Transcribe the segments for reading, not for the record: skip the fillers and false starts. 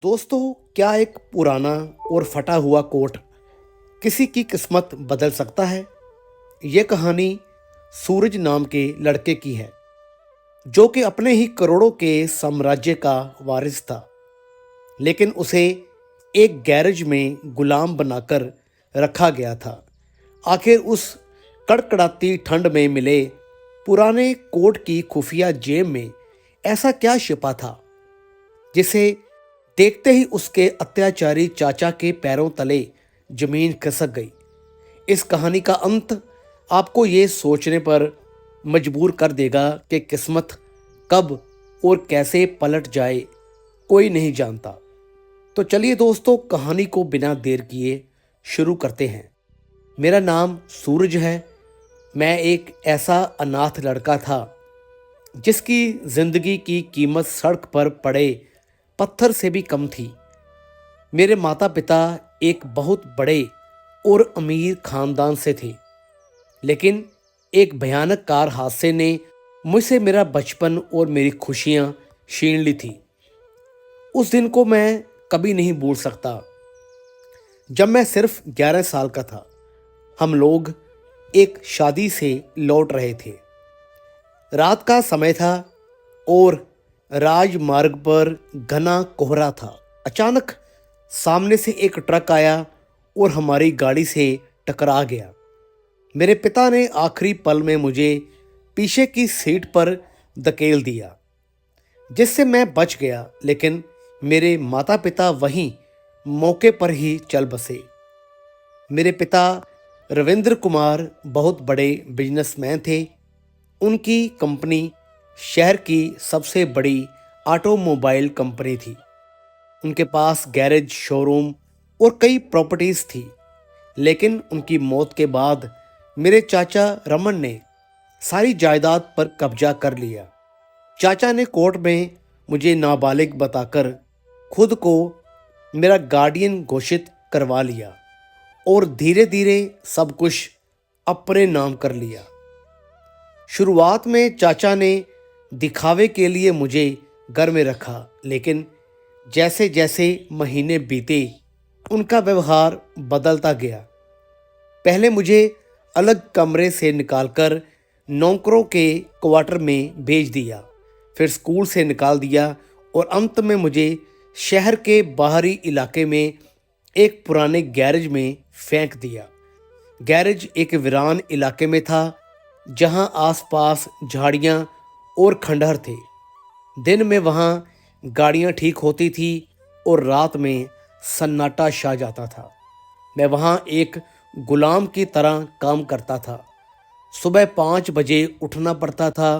दोस्तों, क्या एक पुराना और फटा हुआ कोट किसी की किस्मत बदल सकता है? ये कहानी सूरज नाम के लड़के की है, जो कि अपने ही करोड़ों के साम्राज्य का वारिस था। लेकिन उसे एक गैरेज में गुलाम बनाकर रखा गया था। आखिर उस कड़कड़ाती ठंड में मिले पुराने कोट की खुफिया जेब में ऐसा क्या छिपा था, जिसे देखते ही उसके अत्याचारी चाचा के पैरों तले जमीन खिसक गई। इस कहानी का अंत आपको ये सोचने पर मजबूर कर देगा कि किस्मत कब और कैसे पलट जाए, कोई नहीं जानता। तो चलिए दोस्तों, कहानी को बिना देर किए शुरू करते हैं। मेरा नाम सूरज है। मैं एक ऐसा अनाथ लड़का था जिसकी जिंदगी की कीमत सड़क पर पड़े पत्थर से भी कम थी। मेरे माता पिता एक बहुत बड़े और अमीर खानदान से थे, लेकिन एक भयानक कार हादसे ने मुझसे मेरा बचपन और मेरी खुशियां छीन ली थी। उस दिन को मैं कभी नहीं भूल सकता, जब मैं सिर्फ 11 साल का था। हम लोग एक शादी से लौट रहे थे। रात का समय था और राजमार्ग पर घना कोहरा था। अचानक सामने से एक ट्रक आया और हमारी गाड़ी से टकरा गया। मेरे पिता ने आखिरी पल में मुझे पीछे की सीट पर धकेल दिया, जिससे मैं बच गया। लेकिन मेरे माता पिता वहीं मौके पर ही चल बसे। मेरे पिता रविंद्र कुमार बहुत बड़े बिजनेसमैन थे। उनकी कंपनी शहर की सबसे बड़ी ऑटोमोबाइल कंपनी थी। उनके पास गैरेज, शोरूम और कई प्रॉपर्टीज थी। लेकिन उनकी मौत के बाद मेरे चाचा रमन ने सारी जायदाद पर कब्जा कर लिया। चाचा ने कोर्ट में मुझे नाबालिग बताकर खुद को मेरा गार्डियन घोषित करवा लिया और धीरे धीरे सब कुछ अपने नाम कर लिया। शुरुआत में चाचा ने दिखावे के लिए मुझे घर में रखा, लेकिन जैसे जैसे महीने बीते उनका व्यवहार बदलता गया। पहले मुझे अलग कमरे से निकालकर नौकरों के क्वार्टर में भेज दिया, फिर स्कूल से निकाल दिया और अंत में मुझे शहर के बाहरी इलाके में एक पुराने गैरेज में फेंक दिया। गैरेज एक वीरान इलाके में था, जहां आसपास झाड़ियां और खंडहर थे। दिन में वहां गाड़ियां ठीक होती थी और रात में सन्नाटा छा जाता था। मैं वहां एक गुलाम की तरह काम करता था। सुबह 5 बजे उठना पड़ता था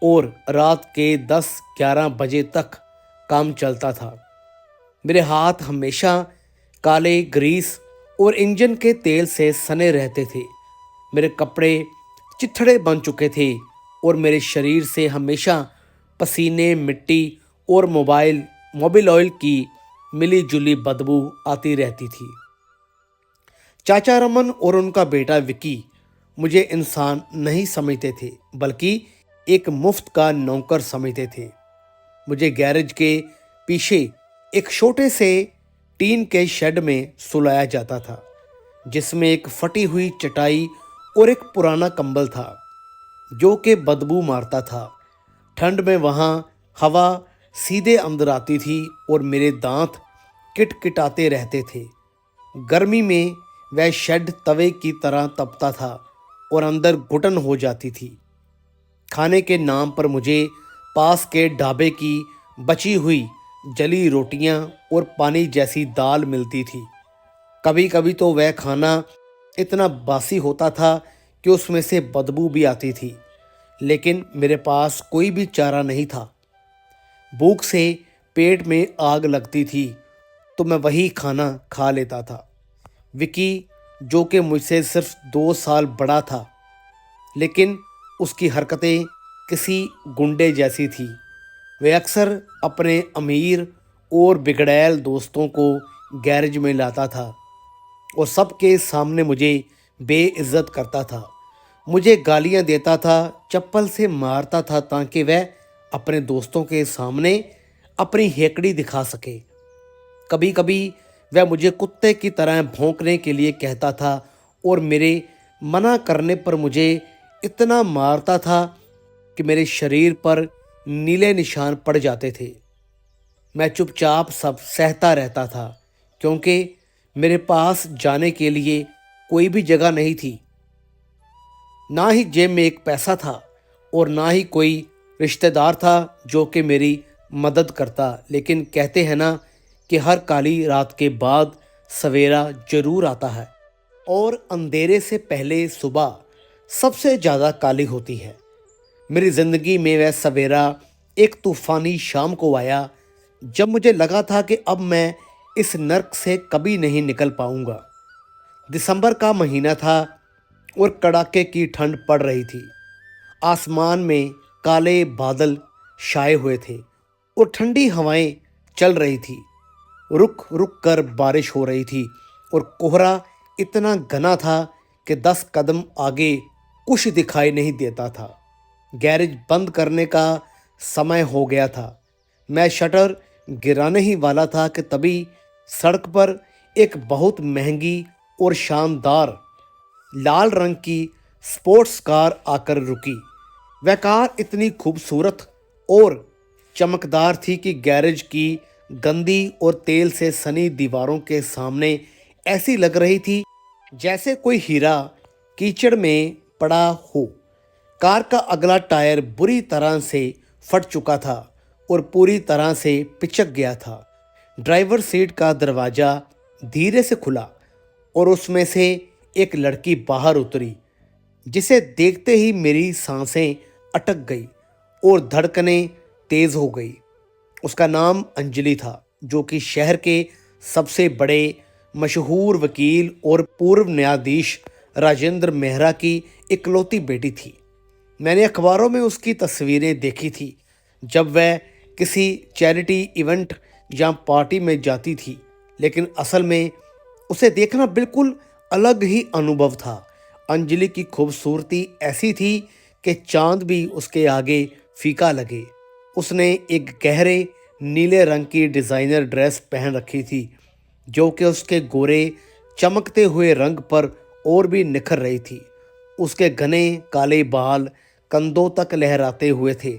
और रात के 10-11 बजे तक काम चलता था। मेरे हाथ हमेशा काले ग्रीस और इंजन के तेल से सने रहते थे। मेरे कपड़े चिथड़े बन चुके थे और मेरे शरीर से हमेशा पसीने, मिट्टी और मोबिल ऑयल की मिली जुली बदबू आती रहती थी। चाचा रमन और उनका बेटा विकी मुझे इंसान नहीं समझते थे, बल्कि एक मुफ्त का नौकर समझते थे। मुझे गैरेज के पीछे एक छोटे से टीन के शेड में सुलाया जाता था, जिसमें एक फटी हुई चटाई और एक पुराना कंबल था जो कि बदबू मारता था। ठंड में वहाँ हवा सीधे अंदर आती थी और मेरे दांत किटकिटाते रहते थे। गर्मी में वह शेड तवे की तरह तपता था और अंदर घुटन हो जाती थी। खाने के नाम पर मुझे पास के ढाबे की बची हुई जली रोटियां और पानी जैसी दाल मिलती थी। कभी कभी तो वह खाना इतना बासी होता था कि उसमें से बदबू भी आती थी, लेकिन मेरे पास कोई भी चारा नहीं था। भूख से पेट में आग लगती थी तो मैं वही खाना खा लेता था। विकी, जो कि मुझसे सिर्फ 2 साल बड़ा था, लेकिन उसकी हरकतें किसी गुंडे जैसी थी। वह अक्सर अपने अमीर और बिगड़ैल दोस्तों को गैरेज में लाता था और सबके सामने मुझे बेइज्जत करता था। मुझे गालियां देता था, चप्पल से मारता था, ताकि वह अपने दोस्तों के सामने अपनी हेकड़ी दिखा सके। कभी कभी वह मुझे कुत्ते की तरह भौंकने के लिए कहता था और मेरे मना करने पर मुझे इतना मारता था कि मेरे शरीर पर नीले निशान पड़ जाते थे। मैं चुपचाप सब सहता रहता था क्योंकि मेरे पास जाने के लिए कोई भी जगह नहीं थी। ना ही जेब में एक पैसा था और ना ही कोई रिश्तेदार था जो कि मेरी मदद करता। लेकिन कहते हैं ना कि हर काली रात के बाद सवेरा जरूर आता है और अंधेरे से पहले सुबह सबसे ज़्यादा काली होती है। मेरी ज़िंदगी में वह सवेरा एक तूफ़ानी शाम को आया जब मुझे लगा था कि अब मैं इस नर्क से कभी नहीं निकल पाऊंगा। दिसंबर का महीना था और कड़ाके की ठंड पड़ रही थी। आसमान में काले बादल छाए हुए थे और ठंडी हवाएं चल रही थी। रुक रुक कर बारिश हो रही थी और कोहरा इतना घना था कि 10 कदम आगे कुछ दिखाई नहीं देता था। गैरेज बंद करने का समय हो गया था। मैं शटर गिराने ही वाला था कि तभी सड़क पर एक बहुत महंगी और शानदार लाल रंग की स्पोर्ट्स कार आकर रुकी। वह कार इतनी खूबसूरत और चमकदार थी कि गैरेज की गंदी और तेल से सनी दीवारों के सामने ऐसी लग रही थी जैसे कोई हीरा कीचड़ में पड़ा हो। कार का अगला टायर बुरी तरह से फट चुका था और पूरी तरह से पिचक गया था। ड्राइवर सीट का दरवाज़ा धीरे से खुला और उसमें से एक लड़की बाहर उतरी, जिसे देखते ही मेरी सांसें अटक गई और धड़कनें तेज़ हो गई। उसका नाम अंजलि था, जो कि शहर के सबसे बड़े मशहूर वकील और पूर्व न्यायाधीश राजेंद्र मेहरा की इकलौती बेटी थी। मैंने अखबारों में उसकी तस्वीरें देखी थी जब वह किसी चैरिटी इवेंट या पार्टी में जाती थी, लेकिन असल में उसे देखना बिल्कुल अलग ही अनुभव था। अंजलि की खूबसूरती ऐसी थी कि चांद भी उसके आगे फीका लगे। उसने एक गहरे नीले रंग की डिज़ाइनर ड्रेस पहन रखी थी जो कि उसके गोरे चमकते हुए रंग पर और भी निखर रही थी। उसके घने काले बाल कंधों तक लहराते हुए थे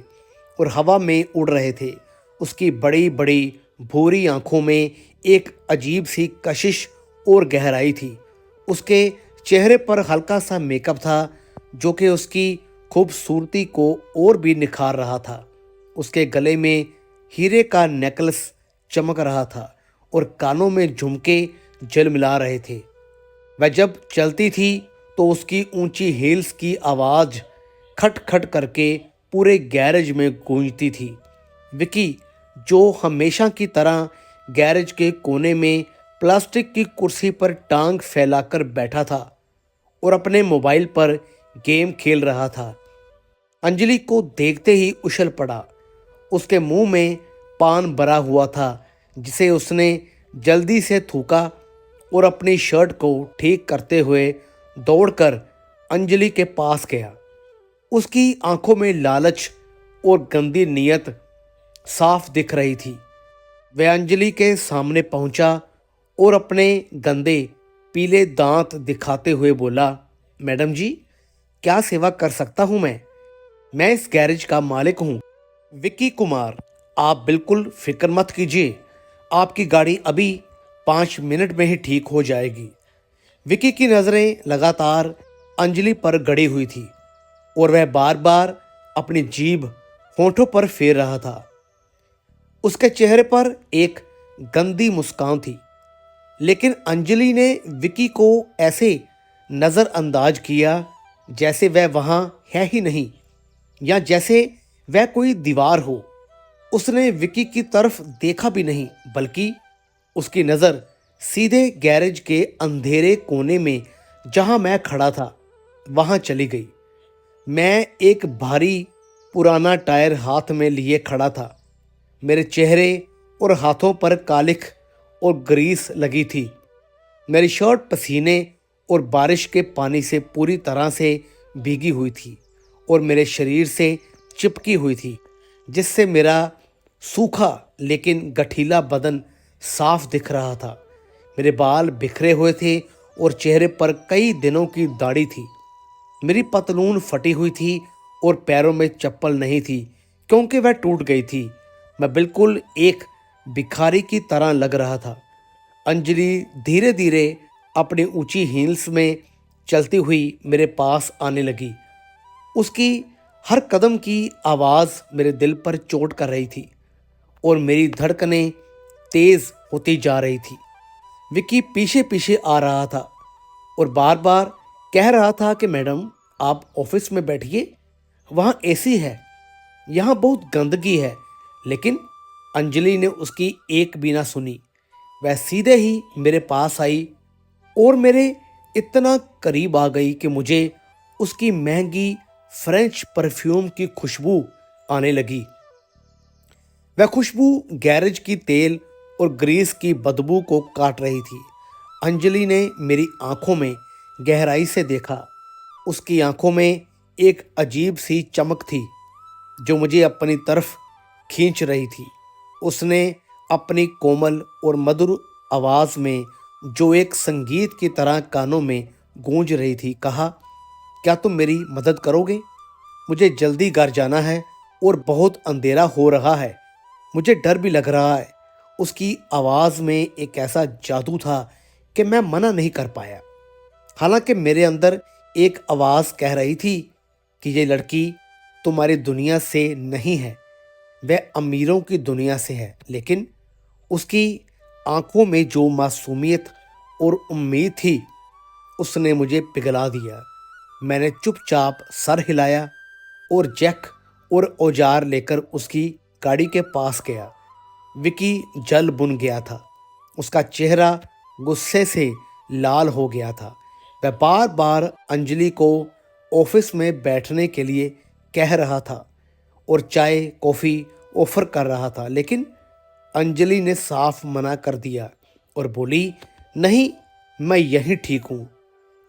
और हवा में उड़ रहे थे। उसकी बड़ी बड़ी भूरी आंखों में एक अजीब सी कशिश और गहराई थी। उसके चेहरे पर हल्का सा मेकअप था जो कि उसकी खूबसूरती को और भी निखार रहा था। उसके गले में हीरे का नेकलेस चमक रहा था और कानों में झुमके झिलमिला रहे थे। वह जब चलती थी तो उसकी ऊंची हील्स की आवाज़ खट खट करके पूरे गैरेज में गूंजती थी। विकी, जो हमेशा की तरह गैरेज के कोने में प्लास्टिक की कुर्सी पर टांग फैलाकर बैठा था और अपने मोबाइल पर गेम खेल रहा था, अंजलि को देखते ही उछल पड़ा। उसके मुंह में पान भरा हुआ था जिसे उसने जल्दी से थूका और अपनी शर्ट को ठीक करते हुए दौड़कर अंजलि के पास गया। उसकी आंखों में लालच और गंदी नीयत साफ दिख रही थी। वह अंजलि के सामने पहुंचा और अपने गंदे पीले दांत दिखाते हुए बोला, मैडम जी, क्या सेवा कर सकता हूं मैं इस गैरेज का मालिक हूं, विक्की कुमार। आप बिल्कुल फिक्र मत कीजिए, आपकी गाड़ी अभी 5 मिनट में ही ठीक हो जाएगी। विक्की की नज़रें लगातार अंजलि पर गड़ी हुई थी और वह बार बार अपनी जीभ होंठों पर फेर रहा था। उसके चेहरे पर एक गंदी मुस्कान थी, लेकिन अंजलि ने विक्की को ऐसे नज़रअंदाज किया जैसे वह वहाँ है ही नहीं या जैसे वह कोई दीवार हो। उसने विक्की की तरफ देखा भी नहीं, बल्कि उसकी नज़र सीधे गैरेज के अंधेरे कोने में जहां मैं खड़ा था वहां चली गई। मैं एक भारी पुराना टायर हाथ में लिए खड़ा था। मेरे चेहरे और हाथों पर कालिख और ग्रीस लगी थी। मेरी शर्ट पसीने और बारिश के पानी से पूरी तरह से भीगी हुई थी और मेरे शरीर से चिपकी हुई थी, जिससे मेरा सूखा लेकिन गठीला बदन साफ दिख रहा था। मेरे बाल बिखरे हुए थे और चेहरे पर कई दिनों की दाढ़ी थी। मेरी पतलून फटी हुई थी और पैरों में चप्पल नहीं थी क्योंकि वह टूट गई थी। मैं बिल्कुल एक भिखारी की तरह लग रहा था। अंजलि धीरे धीरे अपनी ऊंची हील्स में चलती हुई मेरे पास आने लगी। उसकी हर कदम की आवाज़ मेरे दिल पर चोट कर रही थी और मेरी धड़कनें तेज होती जा रही थी। विकी पीछे पीछे आ रहा था और बार बार कह रहा था कि मैडम आप ऑफिस में बैठिए, वहाँ एसी है, यहाँ बहुत गंदगी है। लेकिन अंजलि ने उसकी एक भी ना सुनी। वह सीधे ही मेरे पास आई और मेरे इतना करीब आ गई कि मुझे उसकी महंगी फ्रेंच परफ्यूम की खुशबू आने लगी। वह खुशबू गैरेज की तेल और ग्रीस की बदबू को काट रही थी। अंजलि ने मेरी आंखों में गहराई से देखा। उसकी आंखों में एक अजीब सी चमक थी जो मुझे अपनी तरफ खींच रही थी। उसने अपनी कोमल और मधुर आवाज़ में, जो एक संगीत की तरह कानों में गूंज रही थी, कहा, क्या तुम मेरी मदद करोगे? मुझे जल्दी घर जाना है और बहुत अंधेरा हो रहा है। मुझे डर भी लग रहा है। उसकी आवाज़ में एक ऐसा जादू था कि मैं मना नहीं कर पाया। हालांकि मेरे अंदर एक आवाज़ कह रही थी कि ये लड़की तुम्हारी दुनिया से नहीं है, वह अमीरों की दुनिया से है। लेकिन उसकी आंखों में जो मासूमियत और उम्मीद थी, उसने मुझे पिघला दिया। मैंने चुपचाप सर हिलाया और जैक और औजार लेकर उसकी गाड़ी के पास गया। विकी जल बुन गया था। उसका चेहरा गुस्से से लाल हो गया था। वह बार बार अंजलि को ऑफिस में बैठने के लिए कह रहा था और चाय कॉफ़ी ऑफर कर रहा था, लेकिन अंजलि ने साफ मना कर दिया और बोली, नहीं, मैं यहीं ठीक हूँ।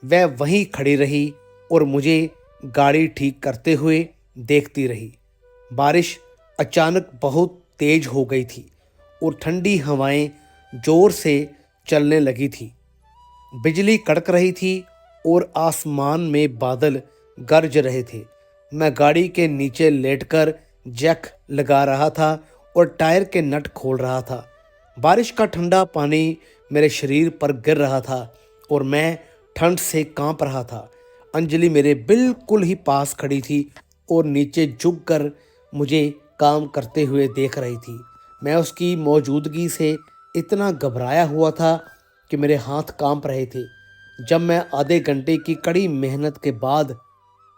वह वहीं खड़ी रही और मुझे गाड़ी ठीक करते हुए देखती रही। बारिश अचानक बहुत तेज हो गई थी और ठंडी हवाएं जोर से चलने लगी थी। बिजली कड़क रही थी और आसमान में बादल गरज रहे थे। मैं गाड़ी के नीचे लेटकर जैक लगा रहा था और टायर के नट खोल रहा था। बारिश का ठंडा पानी मेरे शरीर पर गिर रहा था और मैं ठंड से कांप रहा था। अंजलि मेरे बिल्कुल ही पास खड़ी थी और नीचे झुककर मुझे काम करते हुए देख रही थी। मैं उसकी मौजूदगी से इतना घबराया हुआ था कि मेरे हाथ कांप रहे थे। जब मैं आधे घंटे की कड़ी मेहनत के बाद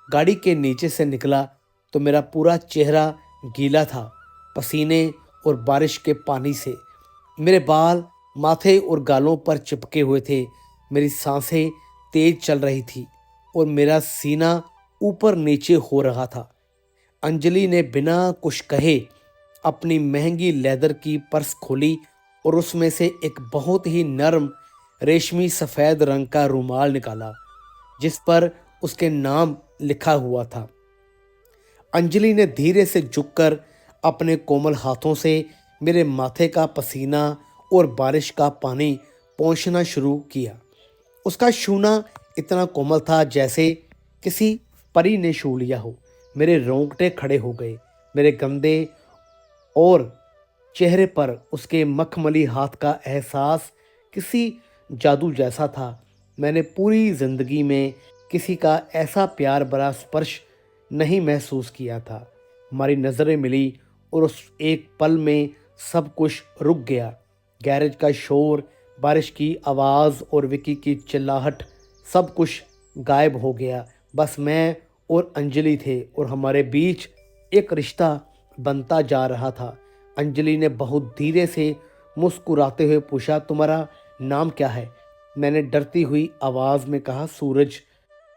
गाड़ी के नीचे से निकला तो मेरा पूरा चेहरा गीला था, पसीने और बारिश के पानी से। मेरे बाल माथे और गालों पर चिपके हुए थे। मेरी सांसें तेज चल रही थी और मेरा सीना ऊपर नीचे हो रहा था। अंजलि ने बिना कुछ कहे अपनी महंगी लेदर की पर्स खोली और उसमें से एक बहुत ही नरम रेशमी सफ़ेद रंग का रुमाल निकाला जिस पर उसके नाम लिखा हुआ था। अंजलि ने धीरे से झुककर अपने कोमल हाथों से मेरे माथे का पसीना और बारिश का पानी पोंछना शुरू किया। उसका छूना इतना कोमल था जैसे किसी परी ने छू लिया हो। मेरे रोंगटे खड़े हो गए। मेरे गंदे और चेहरे पर उसके मखमली हाथ का एहसास किसी जादू जैसा था। मैंने पूरी जिंदगी में किसी का ऐसा प्यार भरा स्पर्श नहीं महसूस किया था। हमारी नज़रें मिली और उस एक पल में सब कुछ रुक गया। गैरेज का शोर, बारिश की आवाज़ और विकी की चिल्लाहट, सब कुछ गायब हो गया। बस मैं और अंजलि थे और हमारे बीच एक रिश्ता बनता जा रहा था। अंजलि ने बहुत धीरे से मुस्कुराते हुए पूछा, तुम्हारा नाम क्या है? मैंने डरती हुई आवाज़ में कहा, सूरज।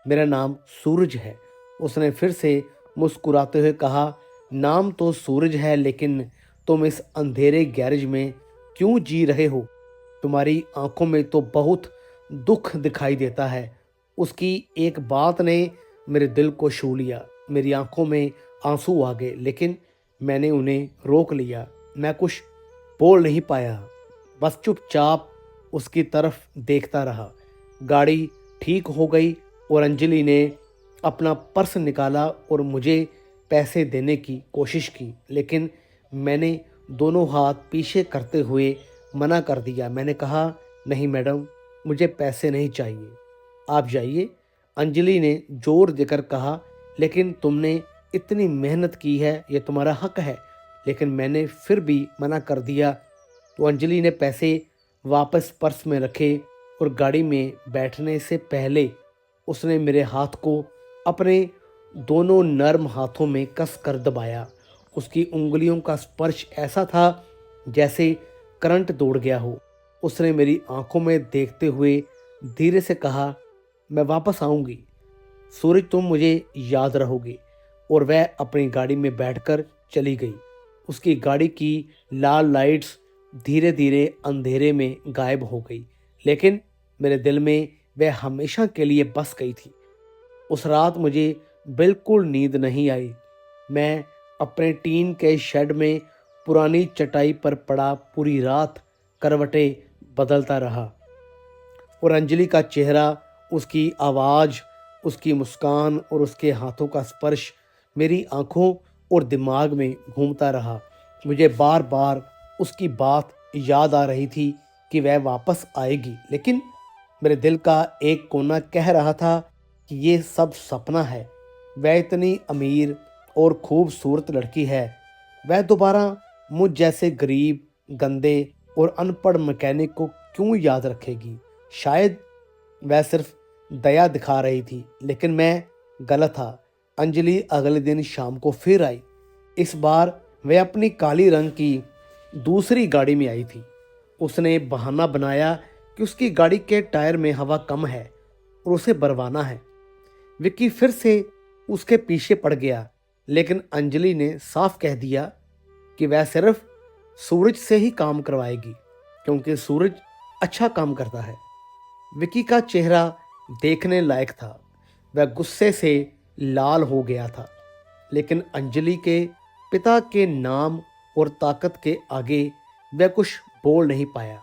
मेरा नाम सूरज है। उसने फिर से मुस्कुराते हुए कहा, नाम तो सूरज है, लेकिन तुम इस अंधेरे गैरेज में क्यों जी रहे हो? तुम्हारी आंखों में तो बहुत दुख दिखाई देता है। उसकी एक बात ने मेरे दिल को छू लिया। मेरी आंखों में आंसू आ गए, लेकिन मैंने उन्हें रोक लिया। मैं कुछ बोल नहीं पाया। बस चुपचाप उसकी तरफ देखता रहा। गाड़ी ठीक हो गई और अंजलि ने अपना पर्स निकाला और मुझे पैसे देने की कोशिश की, लेकिन मैंने दोनों हाथ पीछे करते हुए मना कर दिया। मैंने कहा, नहीं मैडम, मुझे पैसे नहीं चाहिए, आप जाइए। अंजलि ने जोर देकर कहा, लेकिन तुमने इतनी मेहनत की है, ये तुम्हारा हक है। लेकिन मैंने फिर भी मना कर दिया तो अंजलि ने पैसे वापस पर्स में रखे और गाड़ी में बैठने से पहले उसने मेरे हाथ को अपने दोनों नर्म हाथों में कस कर दबाया। उसकी उंगलियों का स्पर्श ऐसा था जैसे करंट दौड़ गया हो। उसने मेरी आंखों में देखते हुए धीरे से कहा, मैं वापस आऊंगी सूरज, तुम मुझे याद रहोगे। और वह अपनी गाड़ी में बैठकर चली गई। उसकी गाड़ी की लाल लाइट्स धीरे धीरे अंधेरे में गायब हो गई, लेकिन मेरे दिल में वह हमेशा के लिए बस गई थी। उस रात मुझे बिल्कुल नींद नहीं आई। मैं अपने टीन के शेड में पुरानी चटाई पर पड़ा पूरी रात करवटें बदलता रहा और अंजलि का चेहरा, उसकी आवाज़, उसकी मुस्कान और उसके हाथों का स्पर्श मेरी आंखों और दिमाग में घूमता रहा। मुझे बार बार उसकी बात याद आ रही थी कि वह वापस आएगी, लेकिन मेरे दिल का एक कोना कह रहा था कि ये सब सपना है। वह इतनी अमीर और खूबसूरत लड़की है, वह दोबारा मुझ जैसे गरीब, गंदे और अनपढ़ मैकेनिक को क्यों याद रखेगी। शायद वह सिर्फ दया दिखा रही थी, लेकिन मैं गलत था। अंजलि अगले दिन शाम को फिर आई। इस बार वह अपनी काली रंग की दूसरी गाड़ी में आई थी। उसने बहाना बनाया कि उसकी गाड़ी के टायर में हवा कम है और उसे भरवाना है। विक्की फिर से उसके पीछे पड़ गया, लेकिन अंजलि ने साफ कह दिया कि वह सिर्फ सूरज से ही काम करवाएगी, क्योंकि सूरज अच्छा काम करता है। विक्की का चेहरा देखने लायक था। वह गुस्से से लाल हो गया था, लेकिन अंजलि के पिता के नाम और ताकत के आगे वह कुछ बोल नहीं पाया।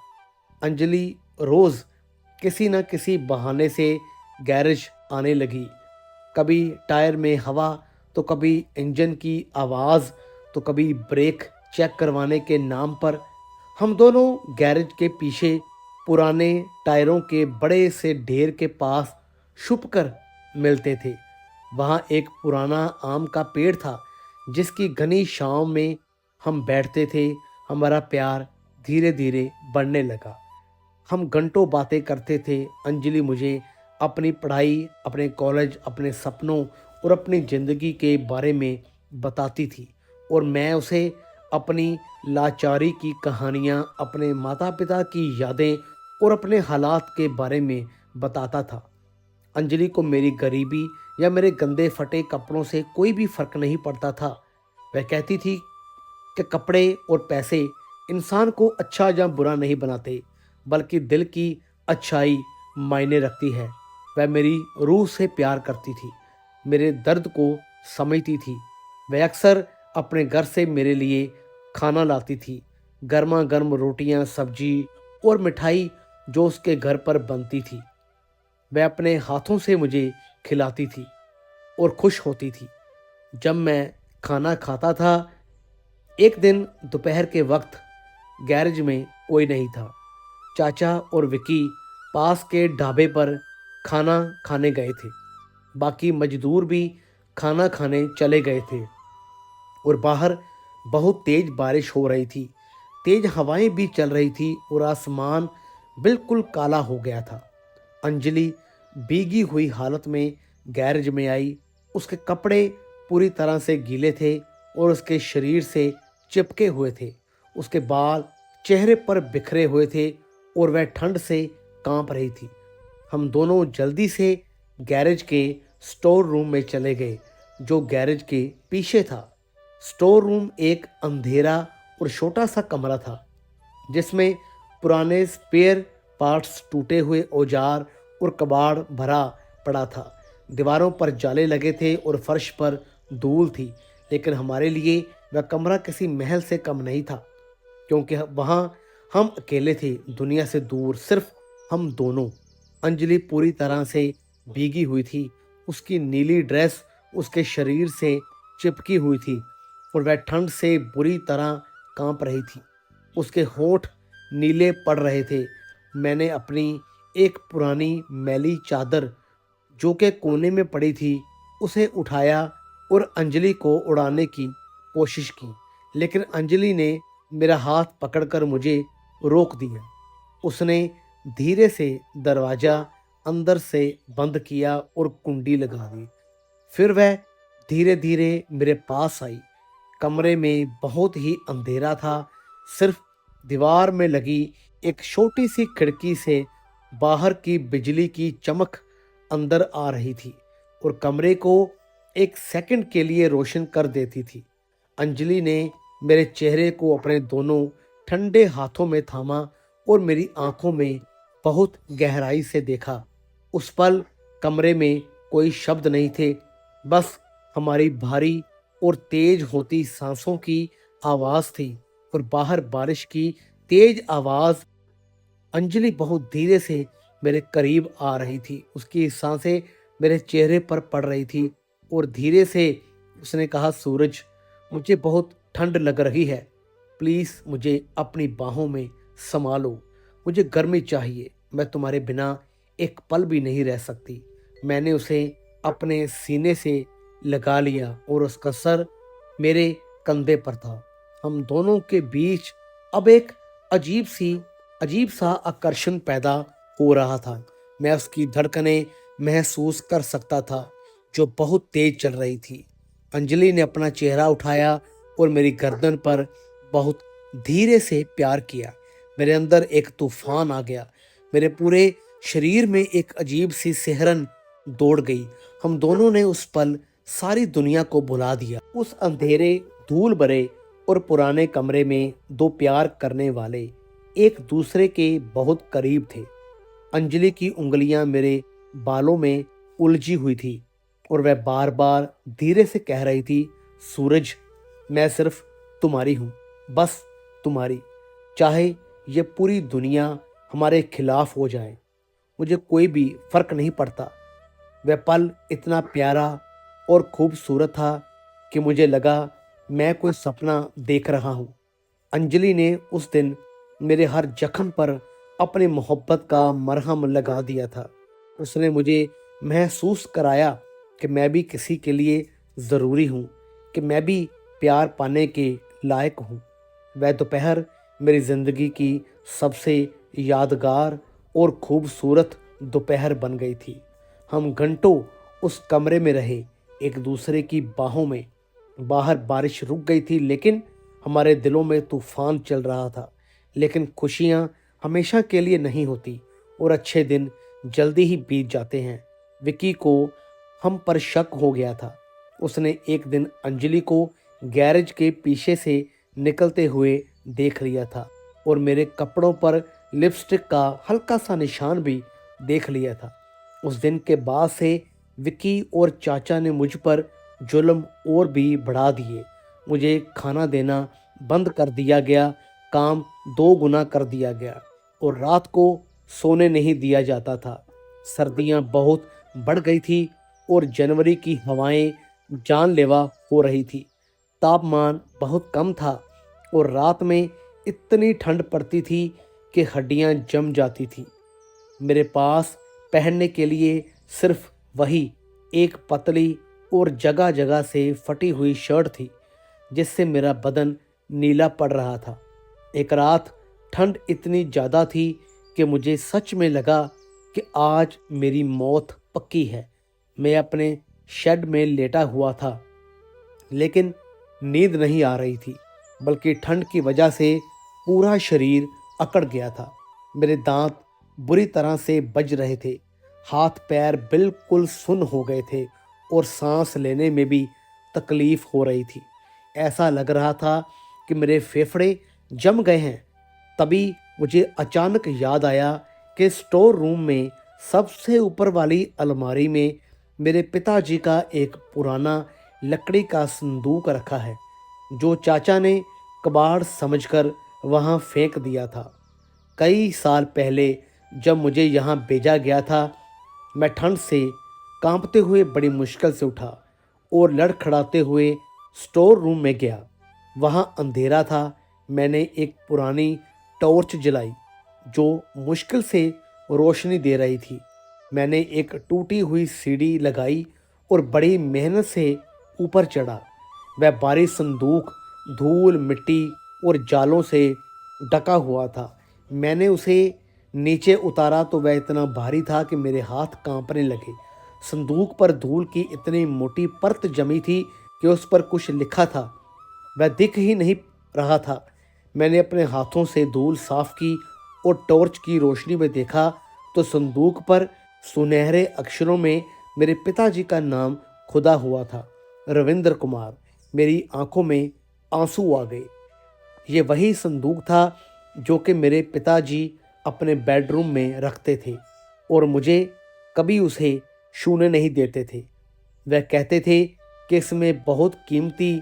अंजलि रोज किसी न किसी बहाने से गैरेज आने लगी। कभी टायर में हवा, तो कभी इंजन की आवाज़, तो कभी ब्रेक चेक करवाने के नाम पर। हम दोनों गैरेज के पीछे पुराने टायरों के बड़े से ढेर के पास छुपकर मिलते थे। वहाँ एक पुराना आम का पेड़ था, जिसकी घनी छांव में हम बैठते थे। हमारा प्यार धीरे धीरे बढ़ने लगा। हम घंटों बातें करते थे। अंजलि मुझे अपनी पढ़ाई, अपने कॉलेज, अपने सपनों और अपनी ज़िंदगी के बारे में बताती थी, और मैं उसे अपनी लाचारी की कहानियाँ, अपने माता पिता की यादें और अपने हालात के बारे में बताता था। अंजलि को मेरी गरीबी या मेरे गंदे फटे कपड़ों से कोई भी फर्क नहीं पड़ता था। वह कहती थी कि कपड़े और पैसे इंसान को अच्छा या बुरा नहीं बनाते, बल्कि दिल की अच्छाई मायने रखती है। वह मेरी रूह से प्यार करती थी, मेरे दर्द को समझती थी। वह अक्सर अपने घर से मेरे लिए खाना लाती थी, गर्मा गर्म रोटियां, सब्जी और मिठाई जो उसके घर पर बनती थी। वह अपने हाथों से मुझे खिलाती थी और खुश होती थी जब मैं खाना खाता था। एक दिन दोपहर के वक्त गैरेज में कोई नहीं था। चाचा और विकी पास के ढाबे पर खाना खाने गए थे। बाकी मजदूर भी खाना खाने चले गए थे और बाहर बहुत तेज बारिश हो रही थी। तेज हवाएं भी चल रही थी और आसमान बिल्कुल काला हो गया था। अंजलि भीगी हुई हालत में गैरेज में आई। उसके कपड़े पूरी तरह से गीले थे और उसके शरीर से चिपके हुए थे। उसके बाल चेहरे पर बिखरे हुए थे और वह ठंड से कांप रही थी। हम दोनों जल्दी से गैरेज के स्टोर रूम में चले गए, जो गैरेज के पीछे था। स्टोर रूम एक अंधेरा और छोटा सा कमरा था, जिसमें पुराने स्पेयर पार्ट्स, टूटे हुए औजार और कबाड़ भरा पड़ा था। दीवारों पर जाले लगे थे और फर्श पर धूल थी, लेकिन हमारे लिए वह कमरा किसी महल से कम नहीं था, क्योंकि वहाँ हम अकेले थे, दुनिया से दूर, सिर्फ हम दोनों। अंजलि पूरी तरह से भीगी हुई थी। उसकी नीली ड्रेस उसके शरीर से चिपकी हुई थी और वह ठंड से बुरी तरह कांप रही थी। उसके होंठ नीले पड़ रहे थे। मैंने अपनी एक पुरानी मैली चादर जो के कोने में पड़ी थी उसे उठाया और अंजलि को उड़ाने की कोशिश की, लेकिन अंजलि ने मेरा हाथ पकड़कर मुझे रोक दिया। उसने धीरे से दरवाजा अंदर से बंद किया और कुंडी लगा दी। फिर वह धीरे धीरे मेरे पास आई। कमरे में बहुत ही अंधेरा था। सिर्फ दीवार में लगी एक छोटी सी खिड़की से बाहर की बिजली की चमक अंदर आ रही थी और कमरे को एक सेकंड के लिए रोशन कर देती थी। अंजलि ने मेरे चेहरे को अपने दोनों ठंडे हाथों में थामा और मेरी आंखों में बहुत गहराई से देखा। उस पल कमरे में कोई शब्द नहीं थे, बस हमारी भारी और तेज होती सांसों की आवाज थी और बाहर बारिश की तेज आवाज। अंजलि बहुत धीरे से मेरे करीब आ रही थी। उसकी सांसें मेरे चेहरे पर पड़ रही थी और धीरे से उसने कहा, सूरज, मुझे बहुत ठंड लग रही है, प्लीज़ मुझे अपनी बाहों में संभालो, मुझे गर्मी चाहिए, मैं तुम्हारे बिना एक पल भी नहीं रह सकती। मैंने उसे अपने सीने से लगा लिया और उसका सर मेरे कंधे पर था। हम दोनों के बीच अब एक अजीब सा आकर्षण पैदा हो रहा था। मैं उसकी धड़कनें महसूस कर सकता था जो बहुत तेज चल रही थी। अंजलि ने अपना चेहरा उठाया और मेरी गर्दन पर बहुत धीरे से प्यार किया। मेरे अंदर एक तूफान आ गया। मेरे पूरे शरीर में एक अजीब सी सिहरन दौड़ गई। हम दोनों ने उस पल सारी दुनिया को भुला दिया। उस अंधेरे, धूल भरे और पुराने कमरे में दो प्यार करने वाले एक दूसरे के बहुत करीब थे। अंजलि की उंगलियां मेरे बालों में उलझी हुई थी और वह बार बार धीरे से कह रही थी, सूरज, मैं सिर्फ तुम्हारी हूँ, बस तुम्हारी। चाहे ये पूरी दुनिया हमारे खिलाफ हो जाए, मुझे कोई भी फर्क नहीं पड़ता। वह पल इतना प्यारा और खूबसूरत था कि मुझे लगा मैं कोई सपना देख रहा हूँ। अंजलि ने उस दिन मेरे हर जख्म पर अपनी मोहब्बत का मरहम लगा दिया था। उसने मुझे महसूस कराया कि मैं भी किसी के लिए ज़रूरी हूँ, कि मैं भी प्यार पाने के लायक हूँ। वह दोपहर मेरी ज़िंदगी की सबसे यादगार और खूबसूरत दोपहर बन गई थी। हम घंटों उस कमरे में रहे, एक दूसरे की बाहों में। बाहर बारिश रुक गई थी, लेकिन हमारे दिलों में तूफान चल रहा था। लेकिन खुशियाँ हमेशा के लिए नहीं होती और अच्छे दिन जल्दी ही बीत जाते हैं। विकी को हम पर शक हो गया था। उसने एक दिन अंजलि को गैरेज के पीछे से निकलते हुए देख लिया था और मेरे कपड़ों पर लिपस्टिक का हल्का सा निशान भी देख लिया था। उस दिन के बाद से विकी और चाचा ने मुझ पर जुल्म और भी बढ़ा दिए। मुझे खाना देना बंद कर दिया गया, काम 2 गुना कर दिया गया और रात को सोने नहीं दिया जाता था। सर्दियां बहुत बढ़ गई थी और जनवरी की हवाएं जानलेवा हो रही थी। तापमान बहुत कम था और रात में इतनी ठंड पड़ती थी कि हड्डियां जम जाती थी। मेरे पास पहनने के लिए सिर्फ वही एक पतली और जगह जगह से फटी हुई शर्ट थी जिससे मेरा बदन नीला पड़ रहा था। एक रात ठंड इतनी ज़्यादा थी कि मुझे सच में लगा कि आज मेरी मौत पक्की है। मैं अपने शेड में लेटा हुआ था, लेकिन नींद नहीं आ रही थी, बल्कि ठंड की वजह से पूरा शरीर अकड़ गया था। मेरे दांत बुरी तरह से बज रहे थे, हाथ पैर बिल्कुल सुन्न हो गए थे और सांस लेने में भी तकलीफ हो रही थी। ऐसा लग रहा था कि मेरे फेफड़े जम गए हैं। तभी मुझे अचानक याद आया कि स्टोर रूम में सबसे ऊपर वाली अलमारी में मेरे पिताजी का एक पुराना लकड़ी का संदूक रखा है, जो चाचा ने कबाड़ समझकर वहाँ फेंक दिया था। कई साल पहले जब मुझे यहाँ भेजा गया था, मैं ठंड से कांपते हुए बड़ी मुश्किल से उठा और लड़खड़ाते हुए स्टोर रूम में गया। वहाँ अंधेरा था। मैंने एक पुरानी टॉर्च जलाई जो मुश्किल से रोशनी दे रही थी। मैंने एक टूटी हुई सीढ़ी लगाई और बड़ी मेहनत से ऊपर चढ़ा। वह भारी संदूक धूल, मिट्टी और जालों से ढका हुआ था। मैंने उसे नीचे उतारा तो वह इतना भारी था कि मेरे हाथ कांपने लगे। संदूक पर धूल की इतनी मोटी परत जमी थी कि उस पर कुछ लिखा था। वह दिख ही नहीं रहा था। मैंने अपने हाथों से धूल साफ की और टॉर्च की रोशनी में देखा तो संदूक पर सुनहरे अक्षरों में मेरे पिताजी का नाम खुदा हुआ था, रविंद्र कुमार। मेरी आंखों में आंसू आ गए। ये वही संदूक था जो कि मेरे पिताजी अपने बेडरूम में रखते थे और मुझे कभी उसे छूने नहीं देते थे। वह कहते थे कि इसमें बहुत कीमती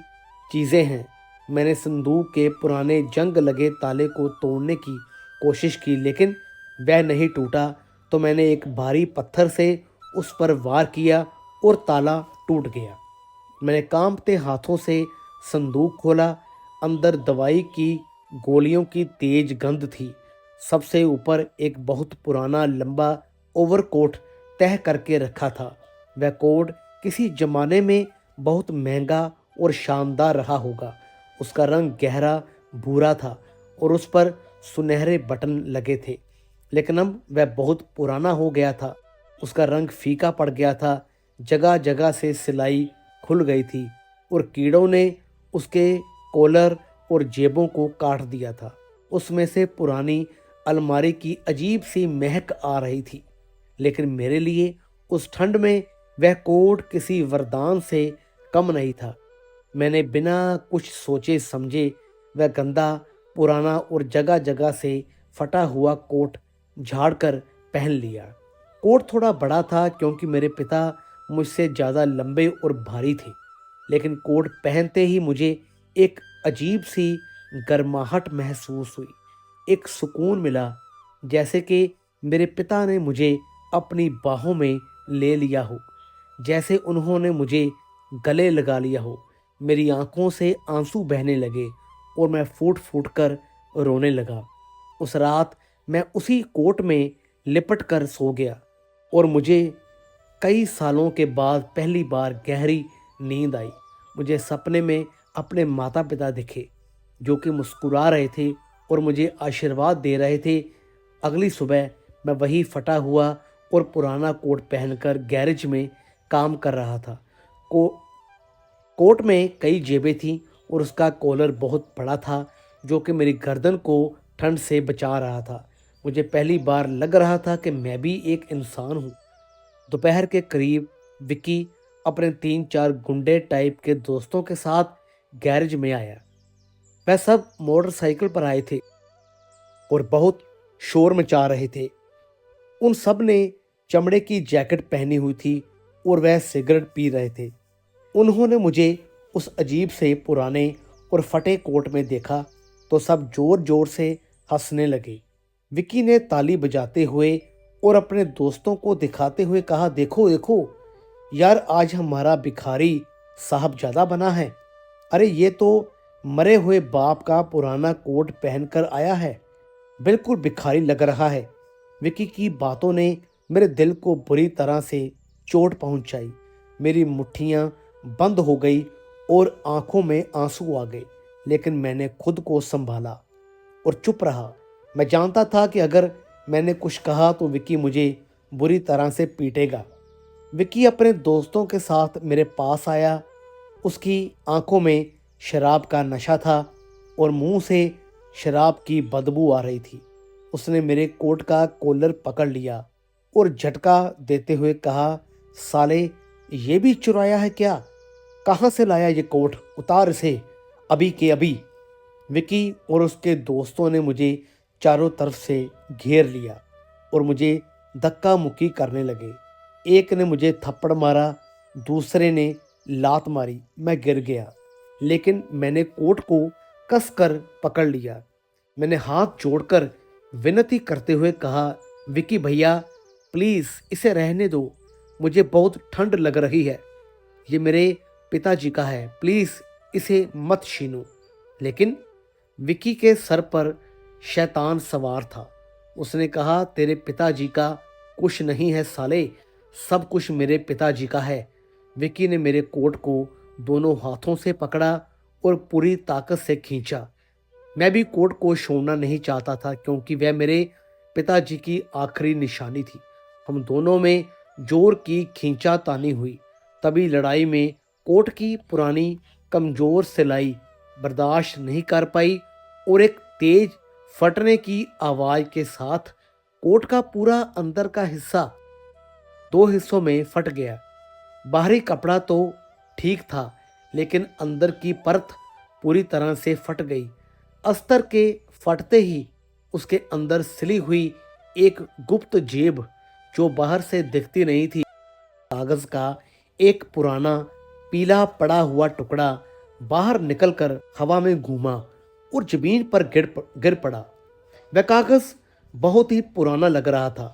चीज़ें हैं। मैंने संदूक के पुराने जंग लगे ताले को तोड़ने की कोशिश की, लेकिन वह नहीं टूटा। तो मैंने एक भारी पत्थर से उस पर वार किया और ताला टूट गया। मैंने कांपते हाथों से संदूक खोला। अंदर दवाई की गोलियों की तेज गंध थी। सबसे ऊपर एक बहुत पुराना लंबा ओवरकोट तह करके रखा था। वह कोट किसी जमाने में बहुत महंगा और शानदार रहा होगा। उसका रंग गहरा भूरा था और उस पर सुनहरे बटन लगे थे, लेकिन अब वह बहुत पुराना हो गया था। उसका रंग फीका पड़ गया था। जगह जगह से सिलाई खुल गई थी और कीड़ों ने उसके कॉलर और जेबों को काट दिया था। उसमें से पुरानी अलमारी की अजीब सी महक आ रही थी, लेकिन मेरे लिए उस ठंड में वह कोट किसी वरदान से कम नहीं था। मैंने बिना कुछ सोचे समझे वह गंदा, पुराना और जगह जगह से फटा हुआ कोट झाड़कर पहन लिया। कोट थोड़ा बड़ा था क्योंकि मेरे पिता मुझसे ज़्यादा लंबे और भारी थे, लेकिन कोट पहनते ही मुझे एक अजीब सी गर्माहट महसूस हुई। एक सुकून मिला, जैसे कि मेरे पिता ने मुझे अपनी बाहों में ले लिया हो, जैसे उन्होंने मुझे गले लगा लिया हो। मेरी आंखों से आंसू बहने लगे और मैं फूट फूट कर रोने लगा। उस रात मैं उसी कोट में लिपट कर सो गया और मुझे कई सालों के बाद पहली बार गहरी नींद आई। मुझे सपने में अपने माता पिता दिखे जो कि मुस्कुरा रहे थे और मुझे आशीर्वाद दे रहे थे। अगली सुबह मैं वही फटा हुआ और पुराना कोट पहनकर गैरेज में काम कर रहा था। को कोट में कई जेबें थीं और उसका कॉलर बहुत बड़ा था जो कि मेरी गर्दन को ठंड से बचा रहा था। मुझे पहली बार लग रहा था कि मैं भी एक इंसान हूँ। दोपहर के करीब विक्की अपने 3-4 गुंडे टाइप के दोस्तों के साथ गैरेज में आया। वह सब मोटरसाइकिल पर आए थे और बहुत शोर मचा रहे थे। उन सब ने चमड़े की जैकेट पहनी हुई थी और वह सिगरेट पी रहे थे। उन्होंने मुझे उस अजीब से पुराने और फटे कोट में देखा तो सब जोर जोर से हंसने लगे। विक्की ने ताली बजाते हुए और अपने दोस्तों को दिखाते हुए कहा, देखो देखो यार, आज हमारा भिखारी साहब ज़्यादा बना है। अरे ये तो मरे हुए बाप का पुराना कोट पहनकर आया है, बिल्कुल भिखारी लग रहा है। विक्की की बातों ने मेरे दिल को बुरी तरह से चोट पहुंचाई। मेरी मुट्ठियां बंद हो गई और आंखों में आंसू आ गए, लेकिन मैंने खुद को संभाला और चुप रहा। मैं जानता था कि अगर मैंने कुछ कहा तो विक्की मुझे बुरी तरह से पीटेगा। विक्की अपने दोस्तों के साथ मेरे पास आया। उसकी आंखों में शराब का नशा था और मुंह से शराब की बदबू आ रही थी। उसने मेरे कोट का कॉलर पकड़ लिया और झटका देते हुए कहा, साले ये भी चुराया है क्या? कहाँ से लाया ये कोट? उतार इसे अभी के अभी। विकी और उसके दोस्तों ने मुझे चारों तरफ से घेर लिया और मुझे धक्का मुक्की करने लगे। एक ने मुझे थप्पड़ मारा, दूसरे ने लात मारी। मैं गिर गया, लेकिन मैंने कोट को कसकर पकड़ लिया। मैंने हाथ जोड़कर विनती करते हुए कहा, विकी भैया प्लीज़ इसे रहने दो, मुझे बहुत ठंड लग रही है। ये मेरे पिताजी का है, प्लीज़ इसे मत छीनो। लेकिन विकी के सर पर शैतान सवार था। उसने कहा, तेरे पिताजी का कुछ नहीं है साले, सब कुछ मेरे पिताजी का है। विकी ने मेरे कोट को दोनों हाथों से पकड़ा और पूरी ताकत से खींचा। मैं भी कोट को छोड़ना नहीं चाहता था क्योंकि वह मेरे पिताजी की आखिरी निशानी थी। हम दोनों में जोर की खींचातानी हुई। तभी लड़ाई में कोट की पुरानी कमजोर सिलाई बर्दाश्त नहीं कर पाई और एक तेज फटने की आवाज के साथ कोट का पूरा अंदर का हिस्सा दो हिस्सों में फट गया। बाहरी कपड़ा तो ठीक था, लेकिन अंदर की परत पूरी तरह से फट गई। अस्तर के फटते ही उसके अंदर सिली हुई एक गुप्त जेब, जो बाहर से दिखती नहीं थी, कागज का एक पुराना पीला पड़ा हुआ टुकड़ा बाहर निकलकर हवा में घूमा और जमीन पर गिर पड़ा। वह कागज बहुत ही पुराना लग रहा था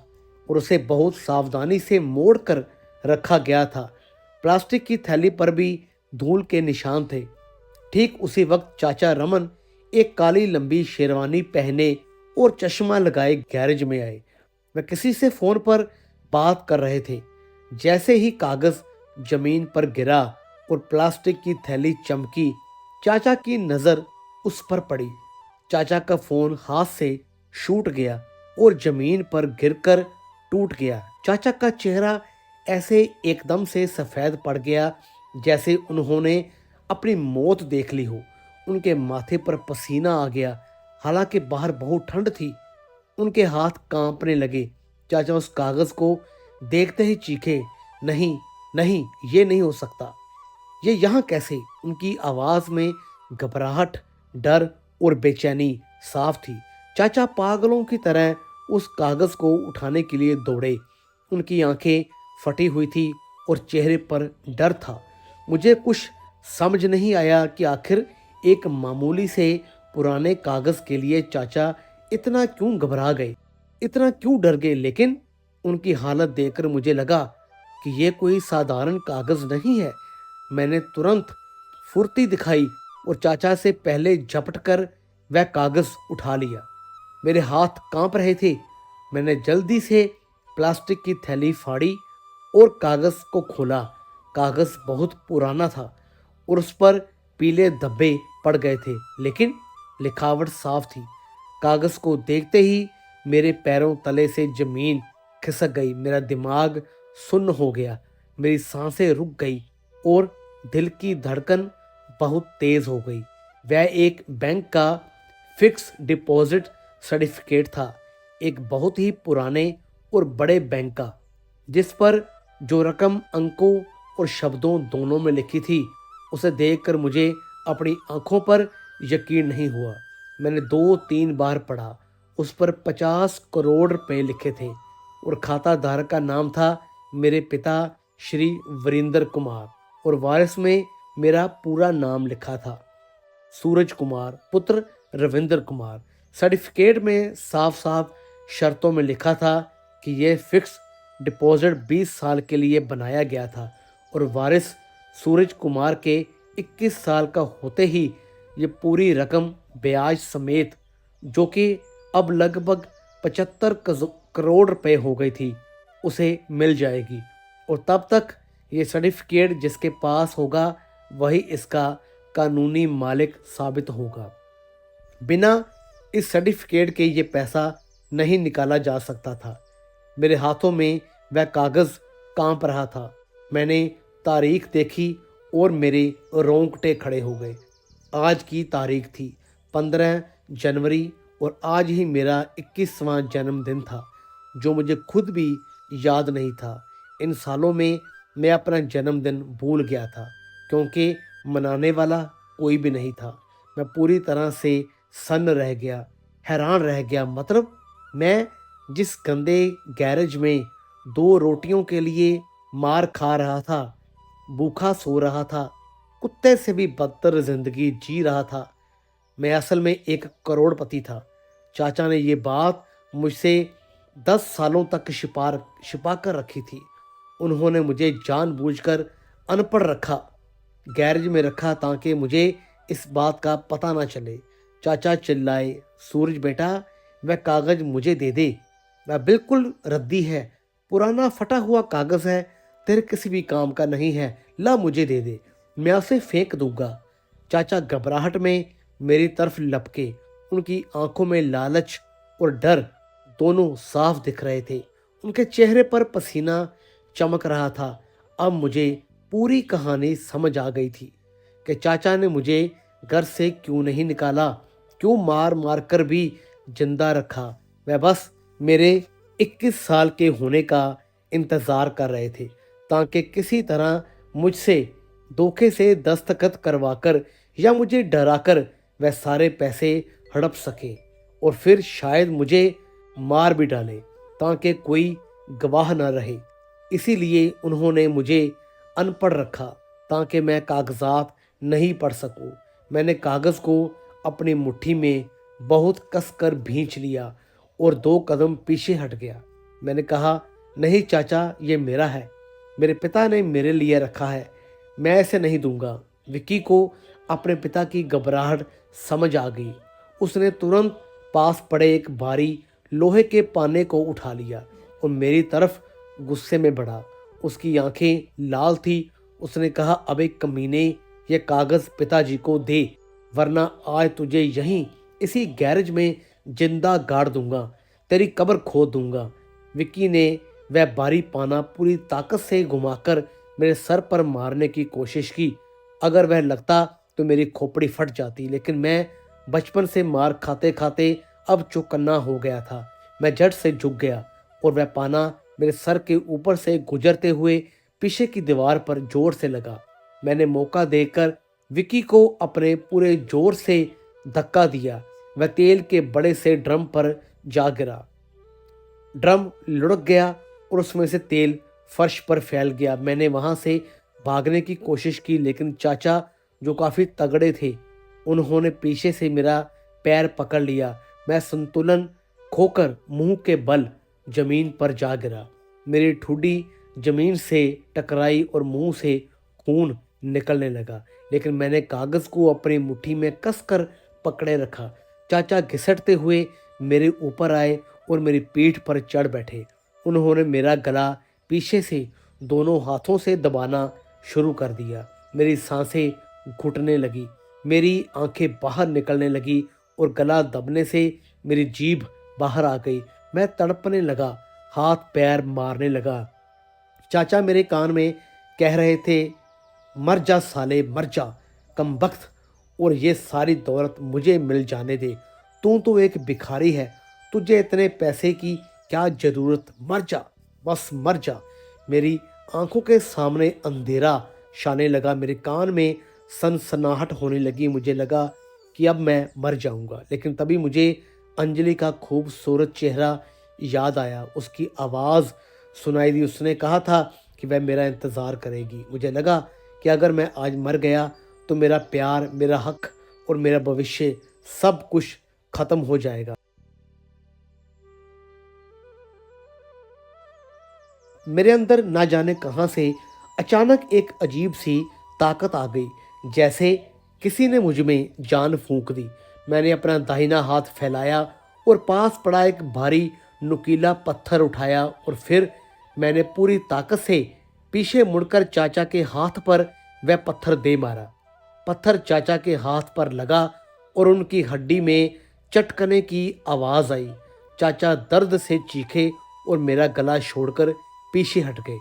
और उसे बहुत सावधानी से मोड़ कर रखा गया था। प्लास्टिक की थैली पर भी धूल के निशान थे। ठीक उसी वक्त चाचा रमन एक काली लंबी शेरवानी पहने और चश्मा लगाए गैरेज में आए। वे किसी से फोन पर बात कर रहे थे। जैसे ही कागज जमीन पर गिरा और प्लास्टिक की थैली चमकी, चाचा की नजर उस पर पड़ी। चाचा का फोन हाथ से छूट गया और जमीन पर गिरकर टूट गया। चाचा का चेहरा ऐसे एकदम से सफेद पड़ गया जैसे उन्होंने अपनी मौत देख ली हो। उनके माथे पर पसीना आ गया। हालांकि बाहर बहुत ठंड थी, उनके हाथ कांपने लगे। चाचा उस कागज को देखते ही चीखे, नहीं नहीं, ये नहीं हो सकता, ये यहाँ कैसे? उनकी आवाज में घबराहट, डर और बेचैनी साफ थी। चाचा पागलों की तरह उस कागज को उठाने के लिए दौड़े। उनकी आंखें फटी हुई थी और चेहरे पर डर था। मुझे कुछ समझ नहीं आया कि आखिर एक मामूली से पुराने कागज के लिए चाचा इतना क्यों घबरा गए, इतना क्यों डर गए। लेकिन उनकी हालत देखकर मुझे लगा कि यह कोई साधारण कागज नहीं है। मैंने तुरंत फुर्ती दिखाई और चाचा से पहले झपट कर वह कागज उठा लिया। मेरे हाथ कांप रहे थे। मैंने जल्दी से प्लास्टिक की थैली फाड़ी और कागज को खोला। कागज बहुत पुराना था और उस पर पीले धब्बे पड़ गए थे, लेकिन लिखावट साफ थी। कागज को देखते ही मेरे पैरों तले से जमीन खिसक गई। मेरा दिमाग सुन्न हो गया, मेरी सांसें रुक गई और दिल की धड़कन बहुत तेज हो गई। वह एक बैंक का फिक्स डिपॉजिट सर्टिफिकेट था, एक बहुत ही पुराने और बड़े बैंक का, जिस पर जो रकम अंकों और शब्दों दोनों में लिखी थी, उसे देखकर मुझे अपनी आंखों पर यकीन नहीं हुआ। मैंने 2-3 बार पढ़ा। उस पर 50 करोड़ रुपए लिखे थे और खाता धारक का नाम था मेरे पिता श्री वीरेंद्र कुमार और वारिस में मेरा पूरा नाम लिखा था, सूरज कुमार पुत्र रविंद्र कुमार। सर्टिफिकेट में साफ साफ शर्तों में लिखा था कि यह फिक्स डिपॉजिट 20 साल के लिए बनाया गया था और वारिस सूरज कुमार के 21 साल का होते ही ये पूरी रकम ब्याज समेत, जो कि अब लगभग 75 करोड़ रुपए हो गई थी, उसे मिल जाएगी। और तब तक ये सर्टिफिकेट जिसके पास होगा वही इसका कानूनी मालिक साबित होगा। बिना इस सर्टिफिकेट के ये पैसा नहीं निकाला जा सकता था। मेरे हाथों में वह कागज कांप रहा था। मैंने तारीख देखी और मेरे रोंगटे खड़े हो गए। आज की तारीख थी 15 जनवरी और आज ही मेरा 21वां जन्मदिन था, जो मुझे खुद भी याद नहीं था। इन सालों में मैं अपना जन्मदिन भूल गया था क्योंकि मनाने वाला कोई भी नहीं था। मैं पूरी तरह से सन्न रह गया, हैरान रह गया। मतलब मैं जिस गंदे गैरेज में 2 रोटियों के लिए मार खा रहा था, भूखा सो रहा था, कुत्ते से भी बदतर जिंदगी जी रहा था, मैं असल में एक करोड़पति था। चाचा ने ये बात मुझसे 10 सालों तक छिपा कर रखी थी। उन्होंने मुझे जानबूझकर अनपढ़ रखा, गैरेज में रखा ताकि मुझे इस बात का पता ना चले। चाचा चिल्लाए, सूरज बेटा, वह कागज मुझे दे दे, वह बिल्कुल रद्दी है, पुराना फटा हुआ कागज है, तेरे किसी भी काम का नहीं है, ला मुझे दे दे, मैं उसे फेंक दूंगा। चाचा घबराहट में मेरी तरफ लपके। उनकी आंखों में लालच और डर दोनों साफ दिख रहे थे। उनके चेहरे पर पसीना चमक रहा था। अब मुझे पूरी कहानी समझ आ गई थी कि चाचा ने मुझे घर से क्यों नहीं निकाला, क्यों मार मार कर भी जिंदा रखा। वह बस मेरे 21 साल के होने का इंतज़ार कर रहे थे ताकि किसी तरह मुझसे धोखे से दस्तखत करवाकर या मुझे डराकर वह सारे पैसे हड़प सके और फिर शायद मुझे मार भी डाले ताकि कोई गवाह न रहे। इसीलिए उन्होंने मुझे अनपढ़ रखा ताकि मैं कागजात नहीं पढ़ सकूं। मैंने कागज़ को अपनी मुट्ठी में बहुत कसकर भींच लिया और 2 कदम पीछे हट गया। मैंने कहा, नहीं चाचा, ये मेरा है, मेरे पिता ने मेरे लिए रखा है, मैं ऐसे नहीं दूंगा। विक्की को अपने पिता की घबराहट समझ आ गई। उसने तुरंत पास पड़े एक भारी लोहे के पाने को उठा लिया और मेरी तरफ गुस्से में बढ़ा। उसकी आंखें लाल थी। उसने कहा, अबे कमीने, ये कागज पिताजी को दे, वरना आज तुझे यहीं इसी गैरेज में जिंदा गाड़ दूंगा, तेरी कब्र खोद दूंगा। विक्की ने वह भारी पाना पूरी ताकत से घुमाकर मेरे सर पर मारने की कोशिश की। अगर वह लगता तो मेरी खोपड़ी फट जाती, लेकिन मैं बचपन से मार खाते खाते अब चौकन्ना हो गया था। मैं झट से झुक गया और वह पाना मेरे सर के ऊपर से गुजरते हुए पीछे की दीवार पर जोर से लगा। मैंने मौका देकर विक्की को अपने पूरे जोर से धक्का दिया। वह तेल के बड़े से ड्रम पर जा गिरा। ड्रम लुढ़क गया और उसमें से तेल फर्श पर फैल गया। मैंने वहां से भागने की कोशिश की, लेकिन चाचा, जो काफी तगड़े थे, उन्होंने पीछे से मेरा पैर पकड़ लिया। मैं संतुलन खोकर मुंह के बल जमीन पर जा गिरा। मेरी ठुड्डी जमीन से टकराई और मुंह से खून निकलने लगा, लेकिन मैंने कागज को अपनी मुट्ठी में कसकर पकड़े रखा। चाचा घिसटते हुए मेरे ऊपर आए और मेरी पीठ पर चढ़ बैठे। उन्होंने मेरा गला पीछे से दोनों हाथों से दबाना शुरू कर दिया। मेरी सांसें घुटने लगी, मेरी आंखें बाहर निकलने लगी और गला दबने से मेरी जीभ बाहर आ गई। मैं तड़पने लगा, हाथ पैर मारने लगा। चाचा मेरे कान में कह रहे थे, मर जा साले, मर जा कमबख्त, और ये सारी दौलत मुझे मिल जाने दे। तू तो एक भिखारी है, तुझे इतने पैसे की क्या जरूरत, मर जा, बस मर जा। मेरी आंखों के सामने अंधेरा छाने लगा, मेरे कान में सनसनाहट होने लगी। मुझे लगा कि अब मैं मर जाऊंगा, लेकिन तभी मुझे अंजलि का खूबसूरत चेहरा याद आया। उसकी आवाज़ सुनाई दी। उसने कहा था कि वह मेरा इंतज़ार करेगी। मुझे लगा कि अगर मैं आज मर गया तो मेरा प्यार, मेरा हक और मेरा भविष्य सब कुछ खत्म हो जाएगा। मेरे अंदर ना जाने कहां से अचानक एक अजीब सी ताकत आ गई, जैसे किसी ने मुझ में जान फूंक दी। मैंने अपना दाहिना हाथ फैलाया और पास पड़ा एक भारी नुकीला पत्थर उठाया और फिर मैंने पूरी ताकत से पीछे मुड़कर चाचा के हाथ पर वह पत्थर दे मारा। पत्थर चाचा के हाथ पर लगा और उनकी हड्डी में चटकने की आवाज़ आई। चाचा दर्द से चीखे और मेरा गला छोड़कर पीछे हट गए।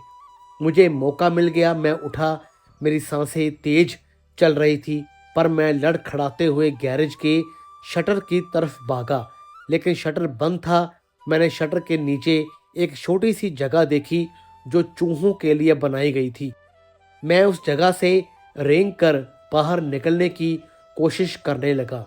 मुझे मौका मिल गया, मैं उठा। मेरी सांसें तेज चल रही थी, पर मैं लड़खड़ाते हुए गैरेज के शटर की तरफ भागा, लेकिन शटर बंद था। मैंने शटर के नीचे एक छोटी सी जगह देखी जो चूहों के लिए बनाई गई थी। मैं उस जगह से रेंग कर बाहर निकलने की कोशिश करने लगा।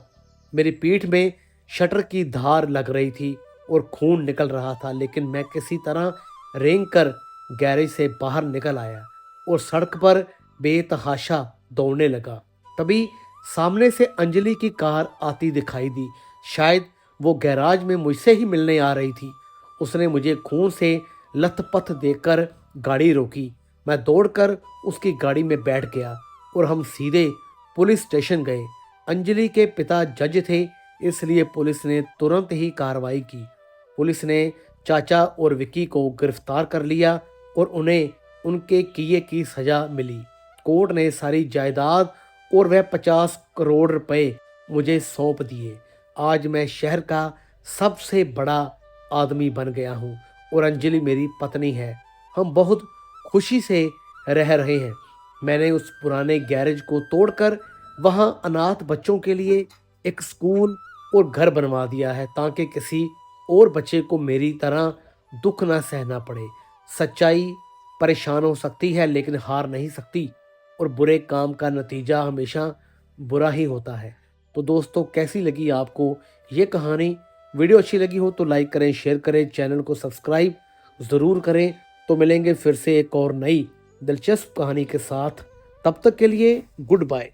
मेरी पीठ में शटर की धार लग रही थी और खून निकल रहा था, लेकिन मैं किसी तरह रेंग कर गैरेज से बाहर निकल आया और सड़क पर बेतहाशा दौड़ने लगा। तभी सामने से अंजलि की कार आती दिखाई दी। शायद वो गैराज में मुझसे ही मिलने आ रही थी। उसने मुझे खून से लथपथ देखकर गाड़ी रोकी। मैं दौड़कर उसकी गाड़ी में बैठ गया और हम सीधे पुलिस स्टेशन गए। अंजलि के पिता जज थे, इसलिए पुलिस ने तुरंत ही कार्रवाई की। पुलिस ने चाचा और विक्की को गिरफ्तार कर लिया और उन्हें उनके किए की सजा मिली। कोर्ट ने सारी जायदाद और वह 50 करोड़ रुपए मुझे सौंप दिए। आज मैं शहर का सबसे बड़ा आदमी बन गया हूँ और अंजलि मेरी पत्नी है। हम बहुत खुशी से रह रहे हैं। मैंने उस पुराने गैरेज को तोड़कर वहाँ अनाथ बच्चों के लिए एक स्कूल और घर बनवा दिया है, ताकि किसी और बच्चे को मेरी तरह दुख ना सहना पड़े। सच्चाई परेशान हो सकती है लेकिन हार नहीं सकती, और बुरे काम का नतीजा हमेशा बुरा ही होता है। तो दोस्तों, कैसी लगी आपको ये कहानी? वीडियो अच्छी लगी हो तो लाइक करें, शेयर करें, चैनल को सब्सक्राइब ज़रूर करें। तो मिलेंगे फिर से एक और नई दिलचस्प कहानी के साथ। तब तक के लिए गुड बाय।